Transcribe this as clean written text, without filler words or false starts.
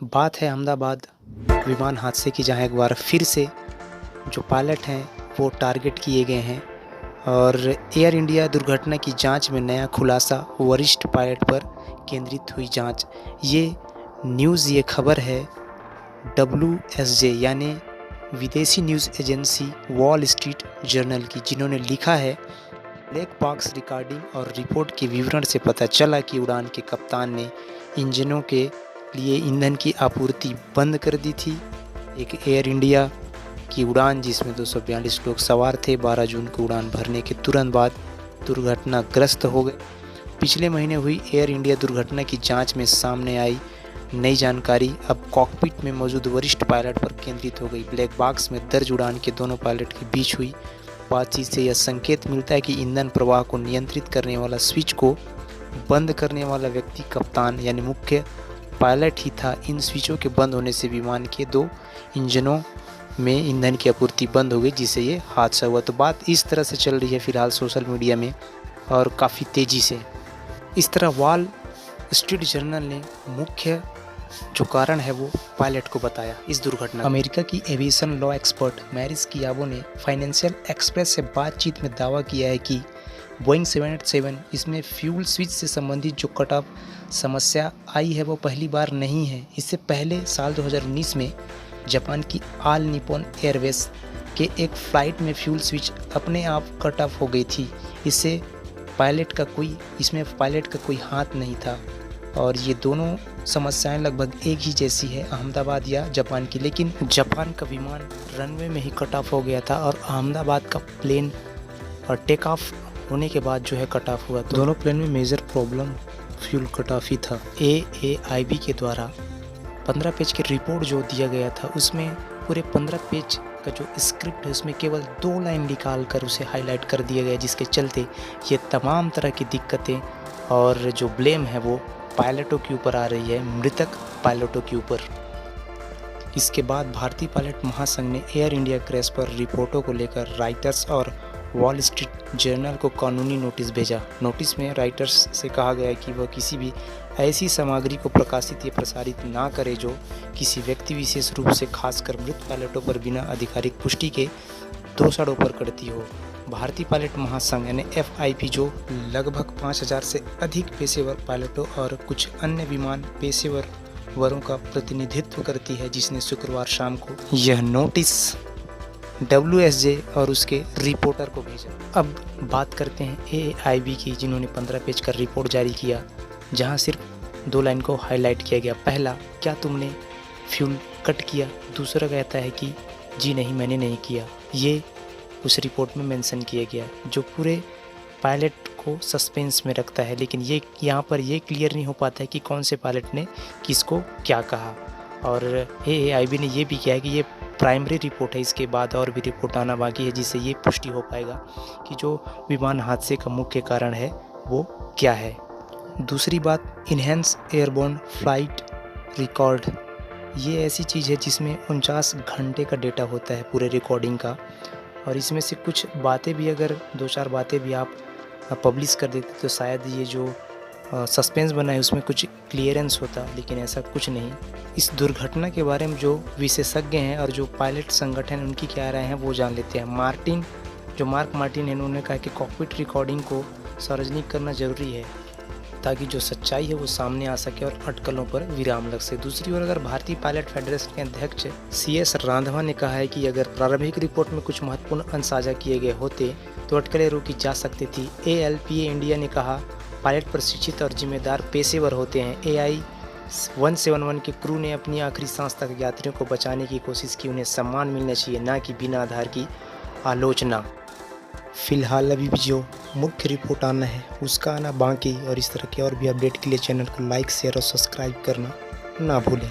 बात है अहमदाबाद विमान हादसे की, जहां एक बार फिर से जो पायलट हैं वो टारगेट किए गए हैं। और एयर इंडिया दुर्घटना की जांच में नया खुलासा, वरिष्ठ पायलट पर केंद्रित हुई जांच। ये खबर है WSJ यानी विदेशी news agency wall street journal की, जिन्होंने लिखा है ब्लैक बॉक्स रिकॉर्डिंग और रिपोर्ट के विवरण से पता चला कि उड़ान के कप्तान ने इंजनों के लिए ईंधन की आपूर्ति बंद कर दी थी। एक एयर इंडिया की उड़ान जिसमें 242 लोग सवार थे, 12 जून को उड़ान भरने के तुरंत बाद दुर्घटनाग्रस्त हो गए। पिछले महीने हुई एयर इंडिया दुर्घटना की जांच में सामने आई नई जानकारी अब कॉकपिट में मौजूद वरिष्ठ पायलट पर केंद्रित हो गई। ब्लैक बॉक्स में दर्ज उड़ान के दोनों पायलट के बीच हुई बातचीत से यह संकेत मिलता है कि ईंधन प्रवाह को नियंत्रित करने वाला स्विच को बंद करने वाला व्यक्ति कप्तान यानी मुख्य पायलट ही था। इन स्विचों के बंद होने से विमान के 2 इंजनों में ईंधन की आपूर्ति बंद हो गई, जिससे ये हादसा हुआ। तो बात इस तरह से चल रही है फिलहाल सोशल मीडिया में और काफ़ी तेज़ी से। इस तरह वॉल स्ट्रीट जर्नल ने मुख्य जो कारण है वो पायलट को बताया इस दुर्घटना। अमेरिका की एविएशन लॉ एक्सपर्ट मैरिस कियाबो ने फाइनेंशियल एक्सप्रेस से बातचीत में दावा किया है कि बोइंग 787 इसमें फ्यूल स्विच से संबंधित जो कट ऑफ समस्या आई है वो पहली बार नहीं है। इससे पहले साल 2019 में जापान की ऑल निप्पन एयरवेज के एक फ़्लाइट में फ्यूल स्विच अपने आप कट ऑफ हो गई थी। इसमें पायलट का कोई हाथ नहीं था। और ये दोनों समस्याएं लगभग एक ही जैसी है, अहमदाबाद या जापान की। लेकिन जापान का विमान रनवे में ही कट ऑफ हो गया था और अहमदाबाद का प्लेन और टेक ऑफ होने के बाद जो है कट ऑफ हुआ। तो दोनों प्लेन में major problem fuel cut off ही था। AAIB के द्वारा 15 पेज की रिपोर्ट जो दिया गया था, उसमें पूरे 15 पेज का जो स्क्रिप्ट है उसमें केवल 2 लाइन निकाल कर उसे हाईलाइट कर दिया गया, जिसके चलते ये तमाम तरह की दिक्कतें और जो ब्लेम है वो पायलटों के ऊपर आ रही है, मृतक पायलटों के ऊपर। इसके बाद भारतीय पायलट महासंघ ने एयर इंडिया क्रैश पर रिपोर्टों को लेकर राइटर्स और वॉल स्ट्रीट जर्नल को कानूनी नोटिस भेजा। नोटिस में राइटर्स से कहा गया कि वह किसी भी ऐसी सामग्री को प्रकाशित या प्रसारित ना करे जो किसी व्यक्ति विशेष रूप से खासकर मृत पायलटों पर बिना आधिकारिक पुष्टि के दोषारोपण करती हो। भारतीय पायलट महासंघ यानी FIP, जो लगभग 5000 से अधिक पेशेवर पायलटों और कुछ अन्य विमान पेशेवरों का प्रतिनिधित्व करती है, जिसने शुक्रवार शाम को यह नोटिस WSJ और उसके रिपोर्टर को भेजा। अब बात करते हैं AAIB की, जिन्होंने 15 पेज का रिपोर्ट जारी किया, जहां सिर्फ 2 लाइन को हाईलाइट किया गया। पहला, क्या तुमने फ्यूल कट किया? दूसरा कहता है कि जी नहीं, मैंने नहीं किया। ये उस रिपोर्ट में मेंशन किया गया, जो पूरे पायलट को सस्पेंस में रखता है। लेकिन ये यहाँ पर ये क्लियर नहीं हो पाता है कि कौन से पायलट ने किसको क्या कहा। और AAIB ने ये भी किया है कि ये प्राइमरी रिपोर्ट है, इसके बाद और भी रिपोर्ट आना बाकी है, जिससे ये पुष्टि हो पाएगा कि जो विमान हादसे का मुख्य कारण है वो क्या है। दूसरी बात, इन्हेंस एयरबोर्न फ्लाइट रिकॉर्ड, ये ऐसी चीज़ है जिसमें 49 घंटे का डेटा होता है पूरे रिकॉर्डिंग का। और इसमें से कुछ बातें भी, अगर 2-4 बातें भी आप पब्लिश कर देते तो शायद ये जो सस्पेंस बना है उसमें कुछ क्लियरेंस होता, लेकिन ऐसा कुछ नहीं। इस दुर्घटना के बारे में जो विशेषज्ञ हैं और जो पायलट संगठन उनकी क्या राय है वो जान लेते हैं। मार्क मार्टिन है, उन्होंने कहा कि कॉकपिट रिकॉर्डिंग को सार्वजनिक करना जरूरी है ताकि जो सच्चाई है वो सामने आ सके और अटकलों पर विराम लग सके। दूसरी ओर अगर भारतीय पायलट फेडरेशन के अध्यक्ष CS रांधवा ने कहा है कि अगर प्रारंभिक रिपोर्ट में कुछ महत्वपूर्ण अंश साझा किए गए होते तो अटकलें रोकी जा सकती थी। ALPA इंडिया ने कहा, पायलट प्रशिक्षित और जिम्मेदार पेशेवर होते हैं। AI-171 के क्रू ने अपनी आखिरी सांस तक यात्रियों को बचाने की कोशिश की। उन्हें सम्मान मिलना चाहिए, ना कि बिना आधार की आलोचना। फिलहाल अभी भी जो मुख्य रिपोर्ट आना है उसका आना बाकी, और इस तरह के और भी अपडेट के लिए चैनल को लाइक, शेयर और सब्सक्राइब करना ना भूलें।